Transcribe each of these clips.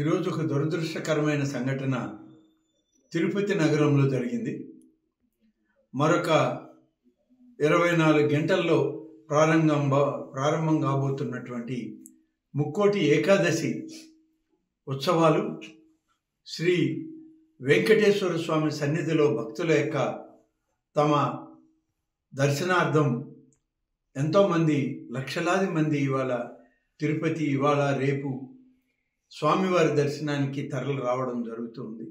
ఈరోజు ఒక దురదృష్టకరమైన సంఘటన తిరుపతి నగరంలో జరిగింది. మరొక 24 గంటల్లో ప్రారంభం కాబోతున్నటువంటి ముక్కోటి ఏకాదశి ఉత్సవాలు శ్రీ వెంకటేశ్వర స్వామి సన్నిధిలో భక్తుల యొక్క తమ దర్శనార్థం ఎంతోమంది లక్షలాది మంది ఇవాళ తిరుపతి ఇవాళ రేపు స్వామివారి దర్శనానికి తరలి రావడం జరుగుతుంది.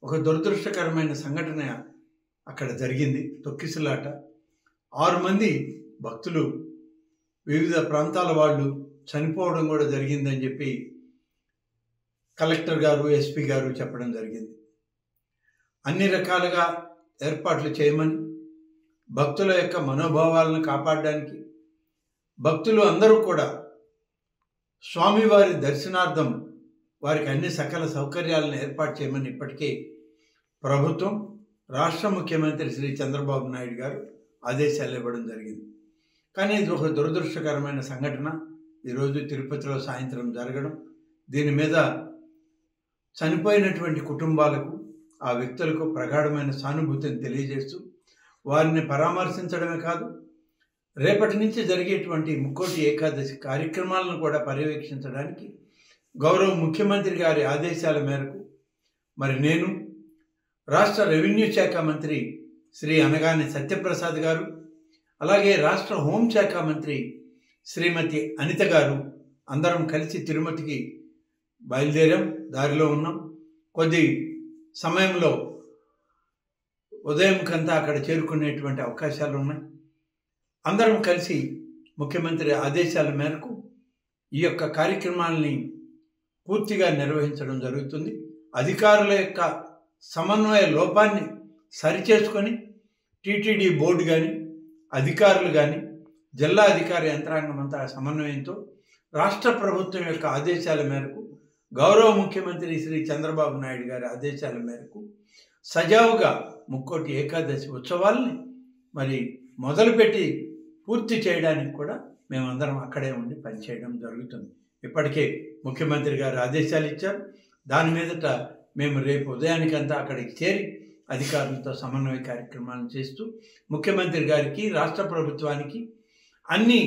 ఒక దురదృష్టకరమైన సంఘటన అక్కడ జరిగింది. తొక్కిసలాట 6 మంది భక్తులు వివిధ ప్రాంతాల వాళ్ళు చనిపోవడం కూడా జరిగిందని చెప్పి కలెక్టర్ గారు ఎస్పీ గారు చెప్పడం జరిగింది. అన్ని రకాలుగా ఏర్పాట్లు చేయమని, భక్తుల యొక్క మనోభావాలను కాపాడడానికి భక్తులు అందరూ కూడా స్వామివారి దర్శనార్థం వారికి అన్ని సకల సౌకర్యాలను ఏర్పాటు చేయమని ఇప్పటికే ప్రభుత్వం రాష్ట్ర ముఖ్యమంత్రి శ్రీ చంద్రబాబు నాయుడు గారు ఆదేశాలు ఇవ్వడం జరిగింది. కానీ ఇది ఒక దురదృష్టకరమైన సంఘటన ఈరోజు తిరుపతిలో సాయంత్రం జరగడం, దీని మీద చనిపోయినటువంటి కుటుంబాలకు ఆ వ్యక్తులకు ప్రగాఢమైన సానుభూతిని తెలియజేస్తూ వారిని పరామర్శించడమే కాదు, రేపటి నుంచి జరిగేటువంటి ముక్కోటి ఏకాదశి కార్యక్రమాలను కూడా పర్యవేక్షించడానికి గౌరవ ముఖ్యమంత్రి గారి ఆదేశాల మేరకు మరి నేను రాష్ట్ర రెవెన్యూ శాఖ మంత్రి శ్రీ అనగాని సత్యప్రసాద్ గారు, అలాగే రాష్ట్ర హోంశాఖ మంత్రి శ్రీమతి అనిత గారు అందరం కలిసి తిరుమతికి బయలుదేరాం. దారిలో ఉన్నాం. కొద్ది సమయంలో ఉదయం కంతా అక్కడ చేరుకునేటువంటి అవకాశాలు ఉన్నాయి. అందరం కలిసి ముఖ్యమంత్రి ఆదేశాల మేరకు ఈ యొక్క కార్యక్రమాలని పూర్తిగా నిర్వహించడం జరుగుతుంది. అధికారుల యొక్క సమన్వయ లోపాన్ని సరిచేసుకొని టీటీడీ బోర్డు కానీ అధికారులు కానీ జిల్లా అధికార యంత్రాంగం అంతా సమన్వయంతో రాష్ట్ర ప్రభుత్వం యొక్క ఆదేశాల మేరకు గౌరవ ముఖ్యమంత్రి శ్రీ చంద్రబాబు నాయుడు గారి ఆదేశాల మేరకు సజావుగా ముక్కోటి ఏకాదశి ఉత్సవాల్ని మరి మొదలుపెట్టి పూర్తి చేయడానికి కూడా మేమందరం అక్కడే ఉండి పనిచేయడం జరుగుతుంది. ఇప్పటికే ముఖ్యమంత్రి గారు ఆదేశాలు ఇచ్చారు. దాని మీదట మేము రేపు ఉదయానికంతా అక్కడికి చేరి అధికారులతో సమన్వయ కార్యక్రమాలను చేస్తూ ముఖ్యమంత్రి గారికి రాష్ట్ర ప్రభుత్వానికి అన్ని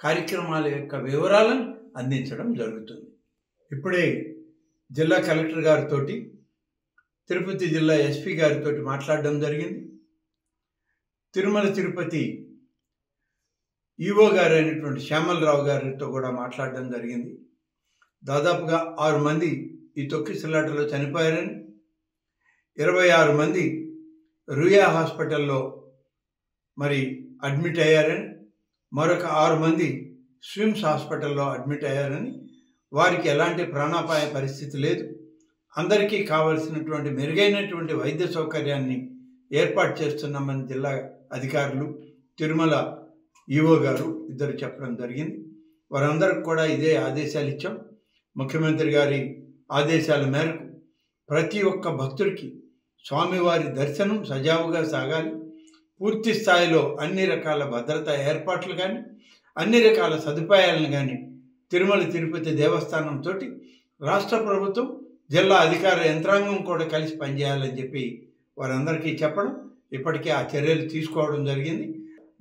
కార్యక్రమాల యొక్క వివరాలను అందించడం జరుగుతుంది. ఇప్పుడే జిల్లా కలెక్టర్ గారితో తిరుపతి జిల్లా ఎస్పీ గారితో మాట్లాడడం జరిగింది. తిరుమల తిరుపతి ఈవో గారు అయినటువంటి శ్యామలరావు గారితో కూడా మాట్లాడడం జరిగింది. దాదాపుగా 6 మంది ఈ తొక్కిసలాటలో చనిపోయారని, 26 మంది రుయా హాస్పిటల్లో మరి అడ్మిట్ అయ్యారని, మరొక 6 మంది స్విమ్స్ హాస్పిటల్లో అడ్మిట్ అయ్యారని, వారికి ఎలాంటి ప్రాణాపాయ పరిస్థితి లేదు, అందరికీ కావలసినటువంటి మెరుగైనటువంటి వైద్య సౌకర్యాన్ని ఏర్పాటు చేస్తున్నామని జిల్లా అధికారులు తిరుమల ఈవో గారు ఇద్దరు చెప్పడం జరిగింది. వారందరికి కూడా ఇదే ఆదేశాలు ఇచ్చాం. ముఖ్యమంత్రి గారి ఆదేశాల మేరకు ప్రతి ఒక్క భక్తుడికి స్వామివారి దర్శనం సజావుగా సాగాలి, పూర్తి స్థాయిలో అన్ని రకాల భద్రతా ఏర్పాట్లు కానీ అన్ని రకాల సదుపాయాలను కానీ తిరుమల తిరుపతి దేవస్థానంతో రాష్ట్ర ప్రభుత్వం జిల్లా అధికార యంత్రాంగం కూడా కలిసి పనిచేయాలని చెప్పి వారందరికీ చెప్పడం, ఇప్పటికే ఆ చర్యలు తీసుకోవడం జరిగింది.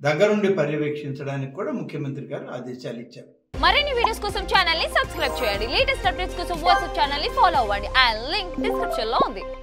దగ్గరుండి పర్యవేక్షించడానికి కూడా ముఖ్యమంత్రి గారు ఆదేశాలు ఇచ్చారు. మరిన్ని వీడియోస్ కోసం ఛానల్ ని సబ్స్క్రైబ్ చేయండి. లేటెస్ట్ అప్డేట్స్ కోసం వాట్సాప్ ఛానల్ ని ఫాలో అవ్వండి. ఆ లింక్ డిస్క్రిప్షన్ లో ఉంది.